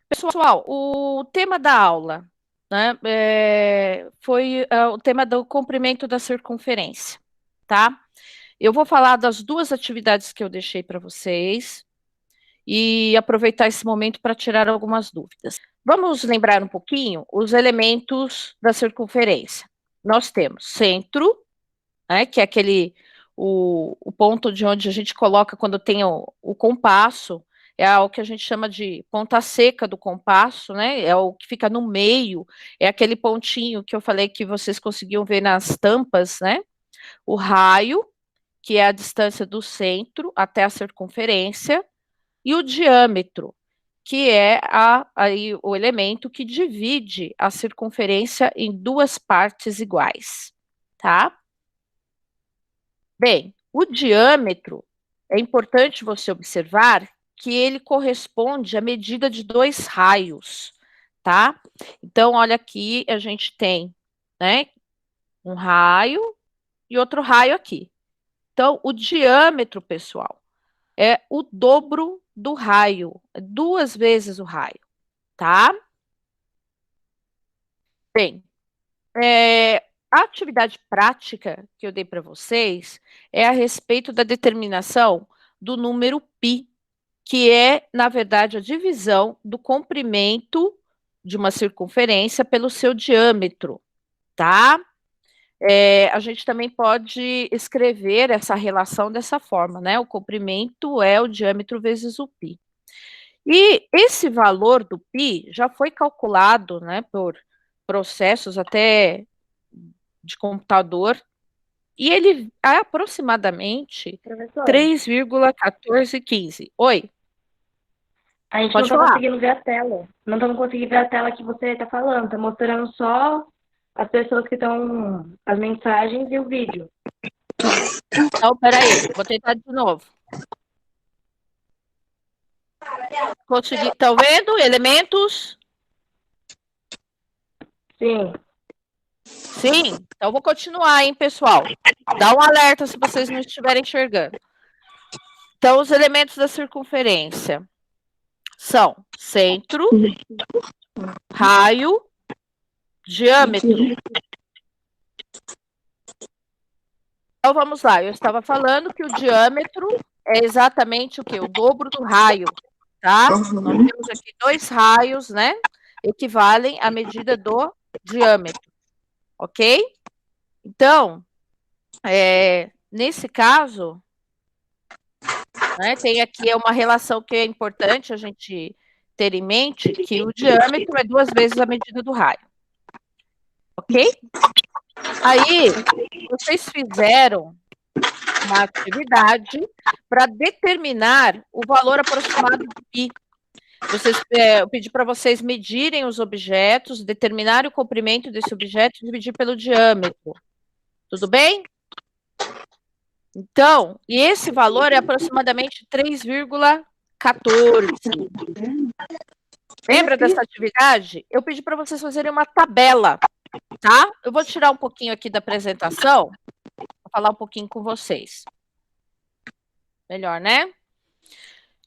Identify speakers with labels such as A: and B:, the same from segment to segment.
A: Pessoal, o tema da aula, né, foi o tema do comprimento da circunferência, tá? Eu vou falar das duas atividades que eu deixei para vocês e aproveitar esse momento para tirar algumas dúvidas. Vamos lembrar um pouquinho os elementos da circunferência. Nós temos centro, né, que é o ponto de onde a gente coloca quando tem o compasso, é o que a gente chama de ponta seca do compasso, né? É o que fica no meio, é aquele pontinho que eu falei que vocês conseguiam ver nas tampas, né? O raio, que é a distância do centro até a circunferência, e o diâmetro, que é aí o elemento que divide a circunferência em duas partes iguais, tá? Bem, o diâmetro, é importante você observar que ele corresponde à medida de dois raios, tá? Então, olha aqui, a gente tem, né, um raio e outro raio aqui. Então, o diâmetro, pessoal, é o dobro do raio, é duas vezes o raio, tá? Bem, a atividade prática que eu dei para vocês é a respeito da determinação do número π, que é, na verdade, a divisão do comprimento de uma circunferência pelo seu diâmetro, tá? A gente também pode escrever essa relação dessa forma, né? O comprimento é o diâmetro vezes o π. E esse valor do π já foi calculado, né, por processos até de computador, e ele é aproximadamente
B: Professora,
A: 3,1415. Oi,
B: a gente não
A: pode
B: tá
A: falar.
B: conseguindo ver a tela. Não estamos conseguindo ver a tela que você tá falando. Tá mostrando só as pessoas que estão, as mensagens e o vídeo.
A: Então, peraí, vou tentar de novo. Consegui, estão vendo? Elementos?
B: Sim.
A: Sim. Então, vou continuar, hein, pessoal? Dá um alerta se vocês não estiverem enxergando. Então, os elementos da circunferência são centro, raio, diâmetro. Então, vamos lá. Eu estava falando que o diâmetro é exatamente o quê? O dobro do raio, tá? Nós temos aqui dois raios, né? Equivalem à medida do diâmetro, ok? Então, nesse caso, né, tem aqui uma relação que é importante a gente ter em mente, que o diâmetro é duas vezes a medida do raio, ok? Aí, vocês fizeram uma atividade para determinar o valor aproximado do π. Eu pedi para vocês medirem os objetos, determinar o comprimento desse objeto e dividir pelo diâmetro. Tudo bem? Então, e esse valor é aproximadamente 3,14. Lembra dessa atividade? Eu pedi para vocês fazerem uma tabela, tá? Eu vou tirar um pouquinho aqui da apresentação, para falar um pouquinho com vocês. Melhor, né?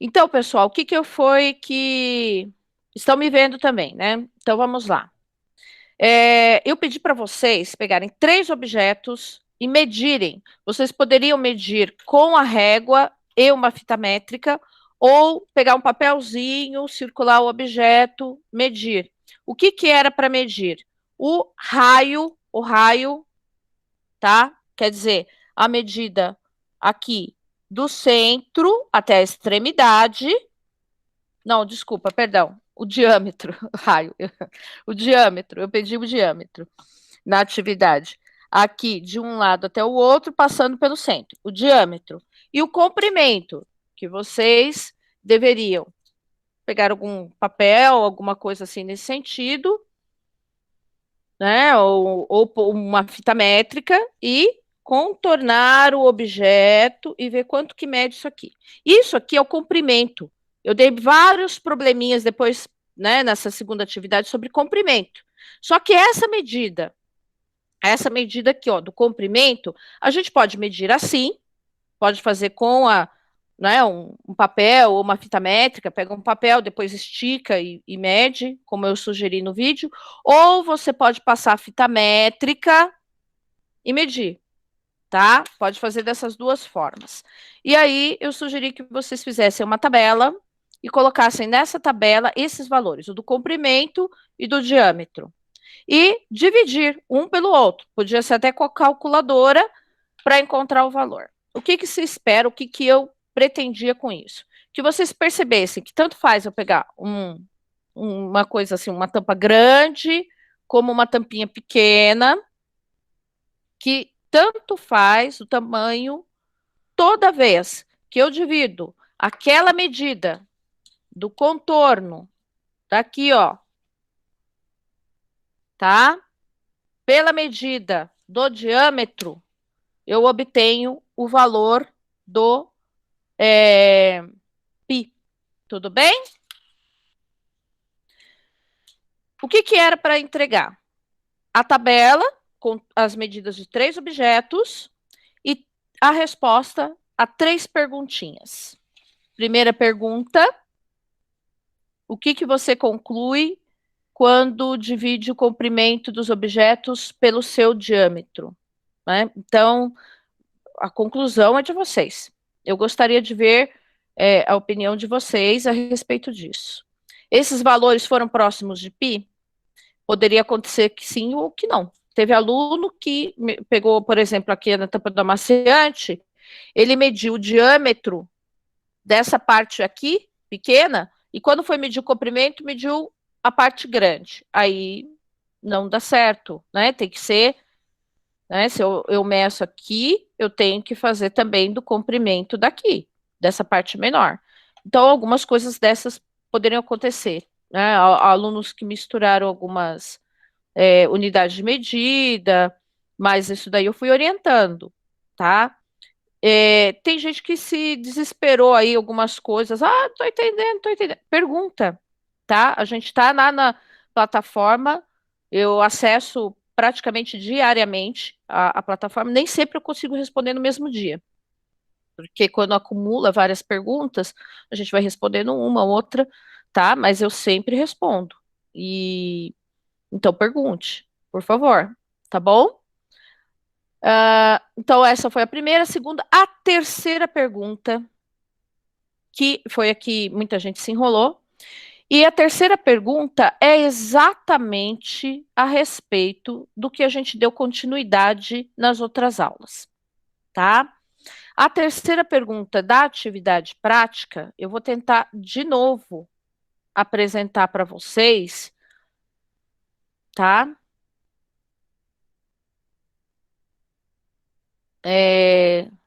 A: Então, pessoal, o que foi que... Estão me vendo também, né? Então, vamos lá. Eu pedi para vocês pegarem 3 objetos e medirem. Vocês poderiam medir com a régua e uma fita métrica, ou pegar um papelzinho, circular o objeto, medir. O que era para medir? O raio, tá? Quer dizer, a medida aqui do centro até a extremidade. Não, desculpa, perdão. O diâmetro, raio. O diâmetro, eu pedi o diâmetro na atividade. Aqui, de um lado até o outro, passando pelo centro. O diâmetro. E o comprimento, que vocês deveriam pegar algum papel, alguma coisa assim nesse sentido, né? Ou uma fita métrica e contornar o objeto e ver quanto que mede isso aqui. Isso aqui é o comprimento. Eu dei vários probleminhas depois, né, nessa segunda atividade sobre comprimento. Só que essa medida aqui, ó, do comprimento, a gente pode medir assim, pode fazer com né, um papel ou uma fita métrica, pega um papel, depois estica e mede, como eu sugeri no vídeo, ou você pode passar a fita métrica e medir, tá? Pode fazer dessas duas formas. E aí, eu sugeri que vocês fizessem uma tabela e colocassem nessa tabela esses valores, o do comprimento e do diâmetro. E dividir um pelo outro. Podia ser até com a calculadora para encontrar o valor. O que que se espera, o que que eu pretendia com isso? Que vocês percebessem que tanto faz eu pegar uma coisa assim, uma tampa grande, como uma tampinha pequena, que tanto faz o tamanho, toda vez que eu divido aquela medida do contorno, daqui, ó, tá? Pela medida do diâmetro, eu obtenho o valor do π. Tudo bem? O que que era para entregar? A tabela com as medidas de 3 objetos e a resposta a 3 perguntinhas. Primeira pergunta: o que que você conclui quando divide o comprimento dos objetos pelo seu diâmetro? Né? Então, a conclusão é de vocês. Eu gostaria de ver a opinião de vocês a respeito disso. Esses valores foram próximos de π? Poderia acontecer que sim ou que não. Teve aluno que pegou, por exemplo, aqui na tampa do amaciante, ele mediu o diâmetro dessa parte aqui, pequena, e quando foi medir o comprimento, mediu a parte grande. Aí não dá certo, né? Tem que ser, né? Se eu meço aqui, eu tenho que fazer também do comprimento daqui, dessa parte menor. Então, algumas coisas dessas poderiam acontecer, né? Alunos que misturaram algumas unidades de medida, mas isso daí eu fui orientando, tá? Tem gente que se desesperou aí, algumas coisas. Ah, tô entendendo, tô entendendo. Pergunta, tá? A gente tá na plataforma, eu acesso praticamente diariamente a plataforma, nem sempre eu consigo responder no mesmo dia, porque quando acumula várias perguntas, a gente vai respondendo uma, outra, tá? Mas eu sempre respondo. E então pergunte, por favor, tá bom? Então, essa foi a primeira. A segunda, a terceira pergunta, que foi a que muita gente se enrolou. E a terceira pergunta é exatamente a respeito do que a gente deu continuidade nas outras aulas, tá? A terceira pergunta da atividade prática, eu vou tentar de novo apresentar para vocês, tá?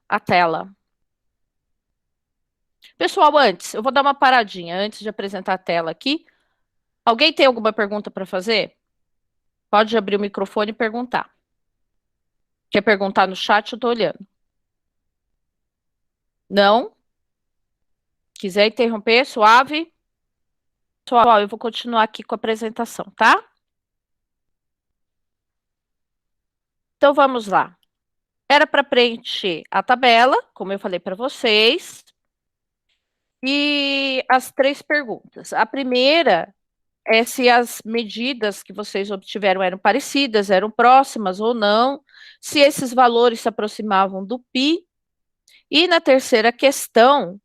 A: A tela. Pessoal, antes, eu vou dar uma paradinha antes de apresentar a tela aqui. Alguém tem alguma pergunta para fazer? Pode abrir o microfone e perguntar. Quer perguntar no chat? Eu estou olhando. Não? Quiser interromper, suave? Pessoal, eu vou continuar aqui com a apresentação, tá? Então vamos lá. Era para preencher a tabela, como eu falei para vocês, e as 3 perguntas. A primeira é se as medidas que vocês obtiveram eram parecidas, eram próximas ou não, se esses valores se aproximavam do π. E na terceira questão,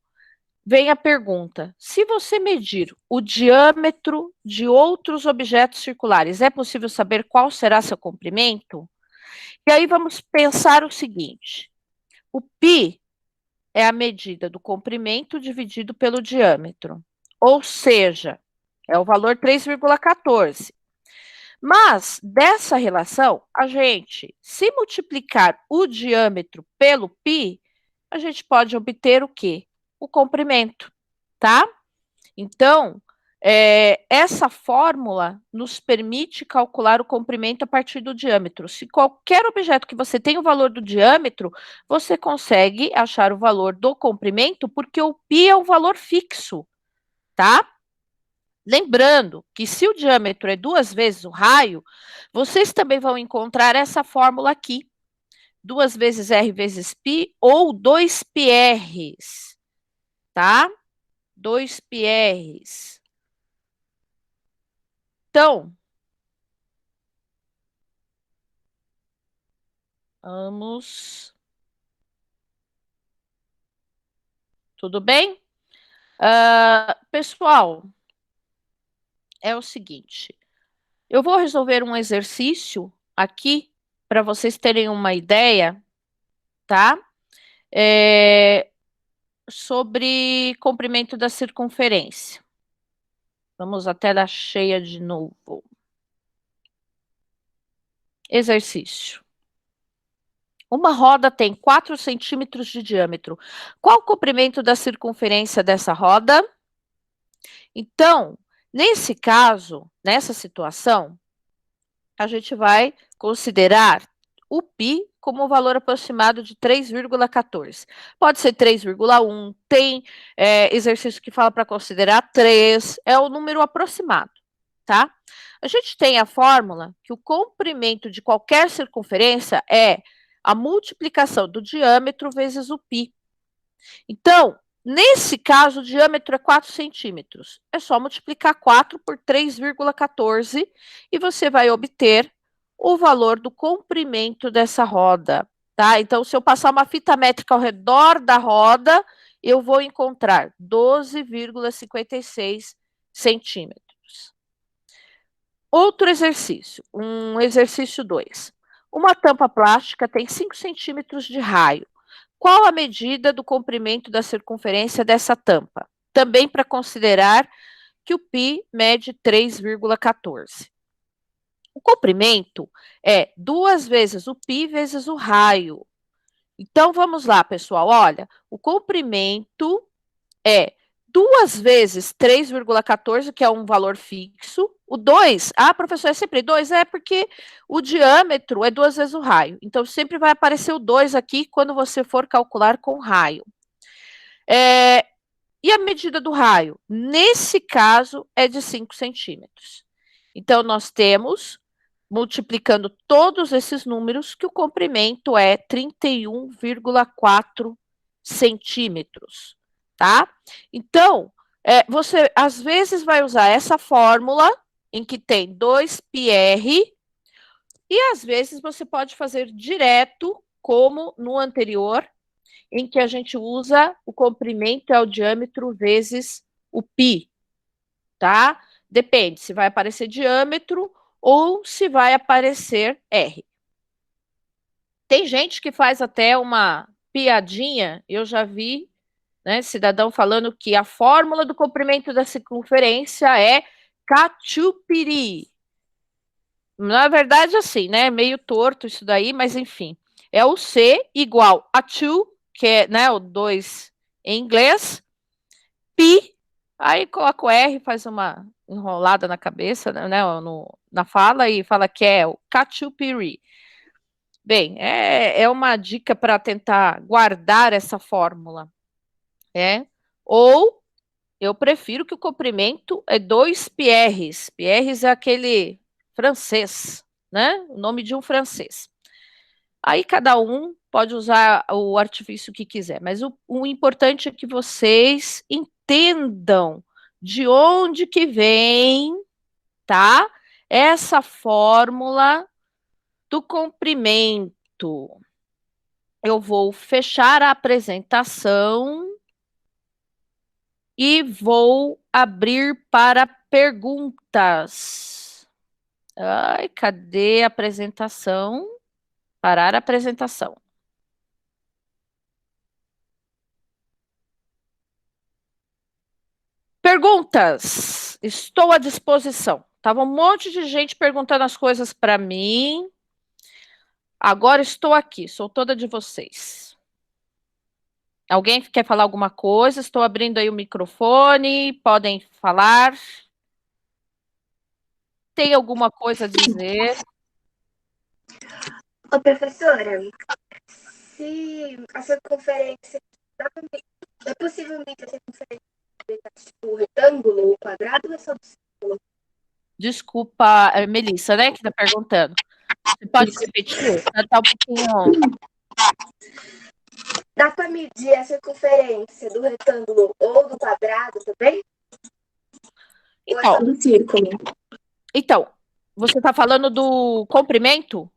A: vem a pergunta: se você medir o diâmetro de outros objetos circulares, é possível saber qual será seu comprimento? E aí vamos pensar o seguinte: o π é a medida do comprimento dividido pelo diâmetro, ou seja, é o valor 3,14. Mas, dessa relação, a gente, se multiplicar o diâmetro pelo π, a gente pode obter o quê? O comprimento, tá? Então, essa fórmula nos permite calcular o comprimento a partir do diâmetro. Se qualquer objeto que você tem o valor do diâmetro, você consegue achar o valor do comprimento, porque o π é um valor fixo, tá? Lembrando que se o diâmetro é 2 vezes o raio, vocês também vão encontrar essa fórmula aqui. 2 vezes r vezes π ou 2πr. tá? 2 PRs. Então, vamos. Tudo bem? Pessoal, é o seguinte. Eu vou resolver um exercício aqui para vocês terem uma ideia, tá? Sobre comprimento da circunferência. Vamos à tela cheia de novo. Exercício. Uma roda tem 4 centímetros de diâmetro. Qual o comprimento da circunferência dessa roda? Então, nesse caso, nessa situação, a gente vai considerar o π como um valor aproximado de 3,14. Pode ser 3,1, tem exercício que fala para considerar 3, é o número aproximado, tá? A gente tem a fórmula que o comprimento de qualquer circunferência é a multiplicação do diâmetro vezes o π. Então, nesse caso, o diâmetro é 4 centímetros. É só multiplicar 4 por 3,14 e você vai obter o valor do comprimento dessa roda, tá? Então, se eu passar uma fita métrica ao redor da roda, eu vou encontrar 12,56 centímetros. Outro exercício, um exercício 2. Uma tampa plástica tem 5 centímetros de raio. Qual a medida do comprimento da circunferência dessa tampa? Também para considerar que o π mede 3,14. O comprimento é 2 vezes o π vezes o raio. Então, vamos lá, pessoal. Olha, o comprimento é 2 vezes 3,14, que é um valor fixo. O 2, professor, é sempre 2? É porque o diâmetro é 2 vezes o raio. Então, sempre vai aparecer o 2 aqui quando você for calcular com raio. E a medida do raio? Nesse caso, é de 5 centímetros. Então, nós temos, multiplicando todos esses números, que o comprimento é 31,4 centímetros, tá? Então, você às vezes vai usar essa fórmula, em que tem 2πr, e às vezes você pode fazer direto, como no anterior, em que a gente usa o comprimento é o diâmetro vezes o π, tá? Depende se vai aparecer diâmetro ou se vai aparecer R. Tem gente que faz até uma piadinha, eu já vi, né, cidadão falando que a fórmula do comprimento da circunferência é cachupiri. Na verdade, assim, né, meio torto isso daí, mas enfim. É o C igual a 2, que é, né, o 2 em inglês, pi, aí coloca o R, faz uma enrolada na cabeça, né, na fala, e fala que é o cachupiri. Bem, é uma dica para tentar guardar essa fórmula. Ou eu prefiro que o comprimento é 2 pierres. Pierres é aquele francês, né? O nome de um francês. Aí cada um pode usar o artifício que quiser, mas o importante é que vocês entendam de onde que vem, tá? Essa fórmula do comprimento. Eu vou fechar a apresentação e vou abrir para perguntas. Ai, cadê a apresentação? Parar a apresentação. Perguntas. Estou à disposição. Tava um monte de gente perguntando as coisas para mim. Agora estou aqui, sou toda de vocês. Alguém quer falar alguma coisa? Estou abrindo aí o microfone, podem falar. Tem alguma coisa a dizer?
C: Ô, professora, se a circunferência é possivelmente a circunferência do retângulo ou quadrado ou é só do círculo?
A: Desculpa, Melissa, né, que está perguntando. Você pode repetir? Tá um pouquinho...
C: Dá para medir a circunferência do retângulo ou do quadrado também? Ou é só
A: Então,
C: do círculo?
A: então, você está falando do comprimento?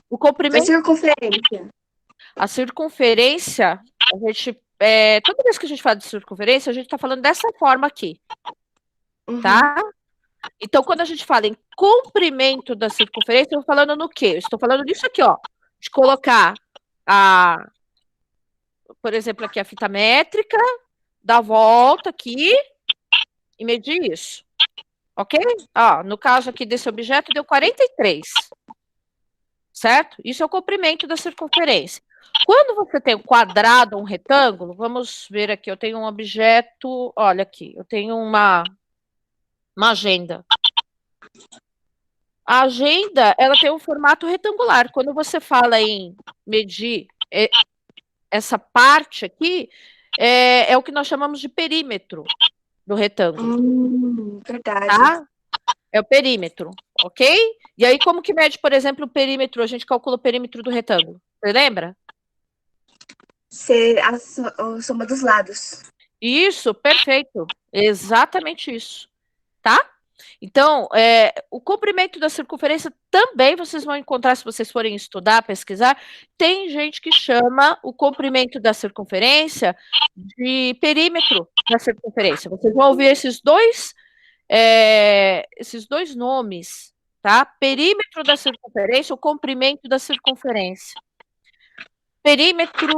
A: O
C: Da
A: comprimento,
C: circunferência.
A: a circunferência, a gente, toda vez que a gente fala de circunferência, a gente está falando dessa forma aqui, tá? Então, quando a gente fala em comprimento da circunferência, eu estou falando no quê? Eu estou falando disso aqui, ó, de colocar por exemplo, aqui a fita métrica, dar volta aqui e medir isso. Ok? Ó, no caso aqui desse objeto, deu 43. Certo? Isso é o comprimento da circunferência. Quando você tem um quadrado, um retângulo, vamos ver aqui, eu tenho um objeto, olha aqui, eu tenho uma agenda. A agenda, ela tem um formato retangular. Quando você fala em medir essa parte aqui, é o que nós chamamos de perímetro do retângulo.
C: Verdade.
A: Tá? É o perímetro, ok? E aí, como que mede, por exemplo, o perímetro? A gente calcula o perímetro do retângulo. Você lembra?
C: Ser a soma dos lados.
A: Isso, perfeito. Exatamente isso. Tá? Então, o comprimento da circunferência também vocês vão encontrar, se vocês forem estudar, pesquisar, tem gente que chama o comprimento da circunferência de perímetro da circunferência. Vocês vão ouvir esses dois nomes, tá? Perímetro da circunferência, o comprimento da circunferência. Perímetro,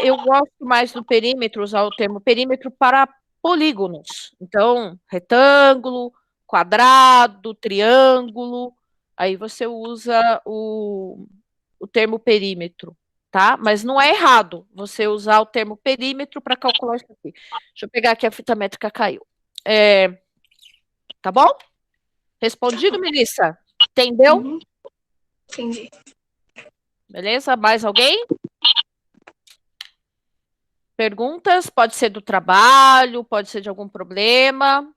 A: eu gosto mais do perímetro, usar o termo perímetro para polígonos. Então, retângulo, quadrado, triângulo, aí você usa o termo perímetro, tá? Mas não é errado você usar o termo perímetro para calcular isso aqui. Deixa eu pegar aqui, a fita métrica caiu. Tá bom? Respondido, Melissa? Entendeu?
C: Entendi.
A: Beleza? Mais alguém? Perguntas? Pode ser do trabalho, pode ser de algum problema,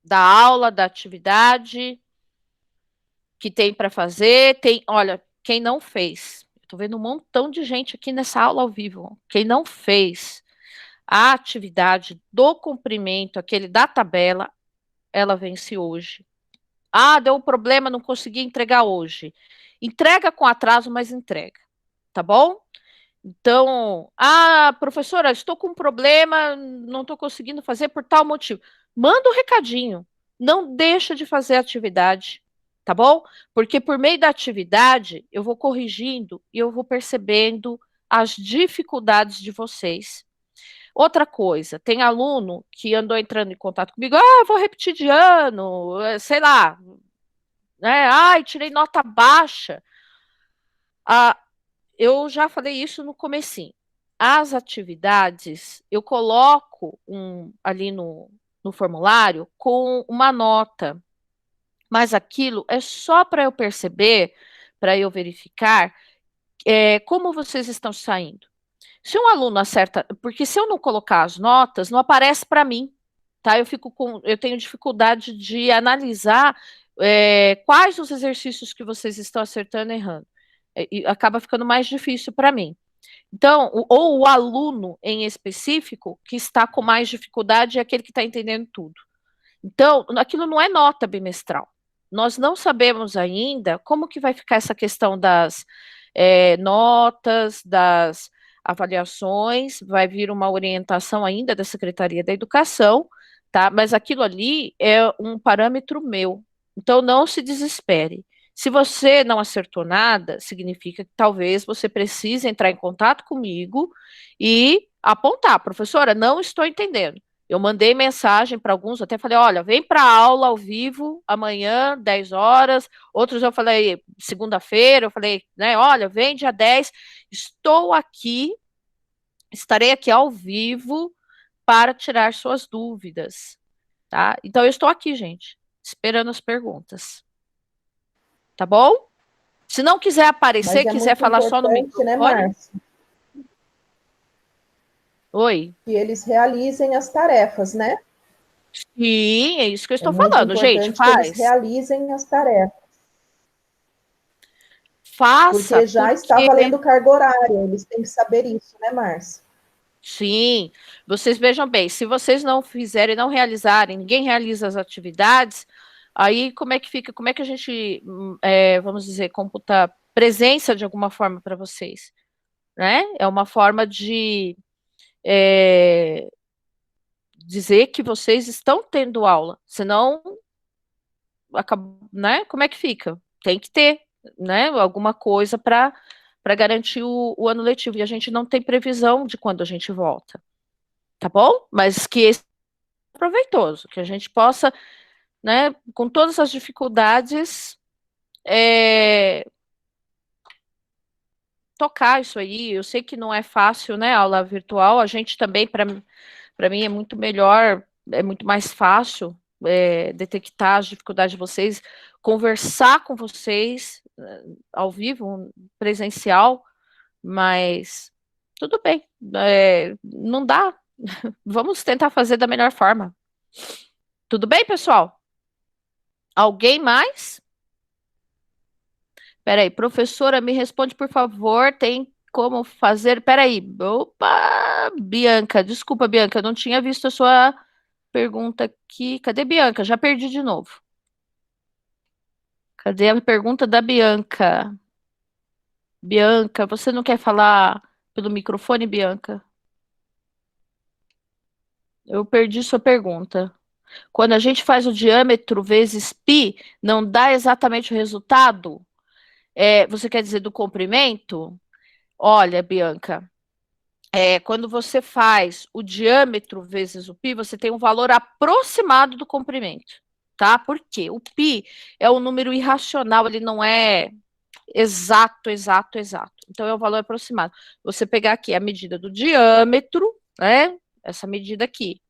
A: da aula, da atividade que tem para fazer. Olha, quem não fez, estou vendo um montão de gente aqui nessa aula ao vivo. Quem não fez a atividade do comprimento, aquele da tabela, ela vence hoje. Ah, deu um problema, não consegui entregar hoje. Entrega com atraso, mas entrega, tá bom? Então, professora, estou com um problema, não estou conseguindo fazer por tal motivo. Manda um recadinho, não deixa de fazer a atividade, tá bom? Porque por meio da atividade, eu vou corrigindo e eu vou percebendo as dificuldades de vocês. Outra coisa, tem aluno que andou entrando em contato comigo, eu vou repetir de ano, sei lá, né? Tirei nota baixa. Eu já falei isso no comecinho. As atividades, eu coloco ali no formulário com uma nota, mas aquilo é só para eu perceber, para eu verificar como vocês estão saindo. Se um aluno acerta, porque se eu não colocar as notas, não aparece para mim, tá? Eu tenho dificuldade de analisar quais os exercícios que vocês estão acertando e errando. E acaba ficando mais difícil para mim. Então, ou o aluno em específico que está com mais dificuldade é aquele que está entendendo tudo. Então, aquilo não é nota bimestral. Nós não sabemos ainda como que vai ficar essa questão das notas, das avaliações, vai vir uma orientação ainda da Secretaria da Educação, tá? Mas aquilo ali é um parâmetro meu. Então, não se desespere. Se você não acertou nada, significa que talvez você precise entrar em contato comigo e apontar, professora, não estou entendendo. Eu mandei mensagem para alguns, até falei, olha, vem para a aula ao vivo amanhã, 10 horas. Outros eu falei, segunda-feira, eu falei, né, olha, vem dia 10, estou aqui, estarei aqui ao vivo para tirar suas dúvidas, tá? Então eu estou aqui, gente, esperando as perguntas. Tá bom? Se não quiser aparecer, quiser falar só no microfone,
D: né, Márcia?
A: Oi.
D: Que eles realizem as tarefas, né?
A: Sim, é isso que eu estou falando, gente.
D: Faz. Que eles realizem as tarefas.
A: Faça,
D: Porque já está
A: porque
D: valendo carga horária, eles têm que saber isso, né, Márcia?
A: sim, vocês vejam bem, se vocês não fizerem, não realizarem, ninguém realiza as atividades, aí como é que fica? Como é que a gente, vamos dizer, computa presença de alguma forma para vocês, né? É uma forma de dizer que vocês estão tendo aula, senão, né? Como é que fica? Tem que ter, né? Alguma coisa para garantir o ano letivo, e a gente não tem previsão de quando a gente volta. Tá bom? Mas que esse é proveitoso, que a gente possa, né, com todas as dificuldades, tocar isso aí. Eu sei que não é fácil, né, aula virtual, a gente também, para mim, é muito melhor, é muito mais fácil detectar as dificuldades de vocês, conversar com vocês ao vivo, presencial, mas tudo bem, não dá, vamos tentar fazer da melhor forma. Tudo bem, pessoal? Alguém mais? Peraí, professora, me responde, por favor. Tem como fazer? Peraí. Opa, Bianca, desculpa, Bianca, eu não tinha visto a sua pergunta aqui. Cadê Bianca? Já perdi de novo. Cadê a pergunta da Bianca? Bianca, você não quer falar pelo microfone, Bianca? Eu perdi sua pergunta. Quando a gente faz o diâmetro vezes π, não dá exatamente o resultado? Você quer dizer do comprimento? Olha, Bianca, quando você faz o diâmetro vezes o π, você tem um valor aproximado do comprimento, tá? Por quê? O π é um número irracional, ele não é exato, exato, exato. Então, é o valor aproximado. Você pegar aqui a medida do diâmetro, né? Essa medida aqui.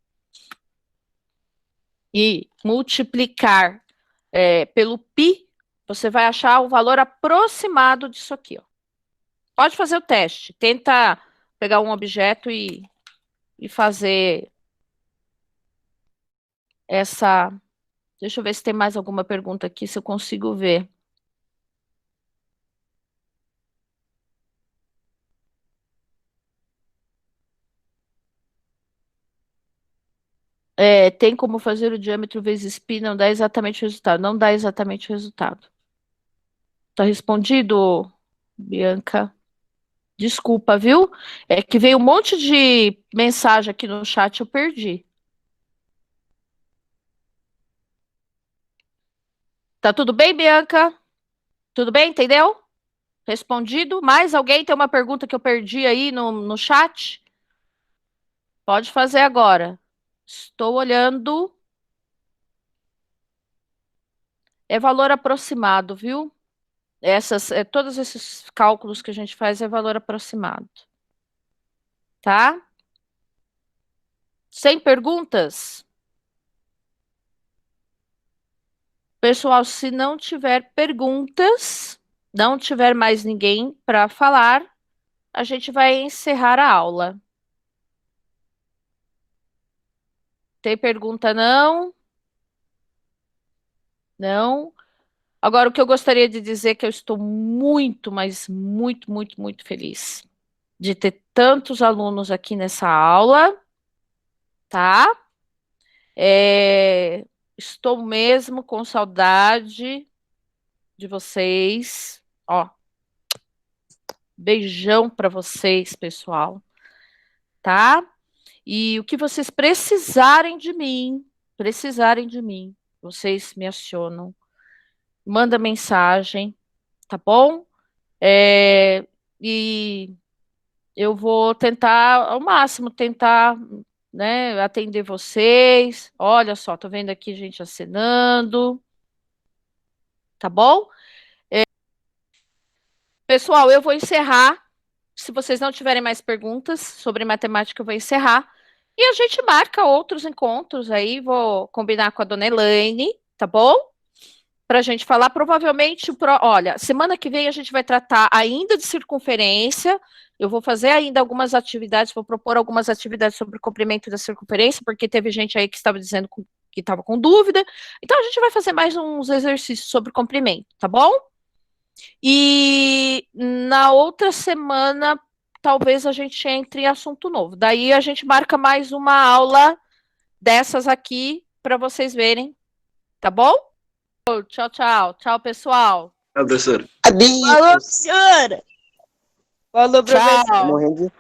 A: E multiplicar pelo π, você vai achar o valor aproximado disso aqui, ó. Pode fazer o teste. Tenta pegar um objeto e fazer essa. Deixa eu ver se tem mais alguma pergunta aqui, se eu consigo ver. Tem como fazer o diâmetro vezes π, não dá exatamente o resultado. Não dá exatamente o resultado. Tá respondido, Bianca? Desculpa, viu? É que veio um monte de mensagem aqui no chat, eu perdi. Tá tudo bem, Bianca? Tudo bem, entendeu? Respondido? Mais alguém tem uma pergunta que eu perdi aí no chat? Pode fazer agora. Estou olhando. É valor aproximado, viu? Todos esses cálculos que a gente faz é valor aproximado. Tá? Sem perguntas? Pessoal, se não tiver perguntas, não tiver mais ninguém para falar, a gente vai encerrar a aula. Tem pergunta não? Não? Agora, o que eu gostaria de dizer é que eu estou muito, mas muito, muito, muito feliz de ter tantos alunos aqui nessa aula, tá? Estou mesmo com saudade de vocês. Ó, beijão para vocês, pessoal, tá? E o que vocês precisarem de mim, vocês me acionam, manda mensagem, tá bom? E eu vou tentar ao máximo, né, atender vocês. Olha só, tô vendo aqui gente acenando, tá bom? Pessoal, eu vou encerrar. Se vocês não tiverem mais perguntas sobre matemática, eu vou encerrar. E a gente marca outros encontros aí. Vou combinar com a dona Elaine, tá bom? Para a gente falar. Provavelmente, olha, semana que vem a gente vai tratar ainda de circunferência. Eu vou fazer ainda algumas atividades, vou propor algumas atividades sobre o comprimento da circunferência, porque teve gente aí que estava dizendo que estava com dúvida. Então, a gente vai fazer mais uns exercícios sobre comprimento, tá bom? E na outra semana, talvez a gente entre em assunto novo. Daí a gente marca mais uma aula dessas aqui para vocês verem, tá bom? Tchau, tchau. Tchau, pessoal.
E: Tchau, professor.
F: Falou, senhora! Falou, professor!
A: Tchau.
F: Morrendo de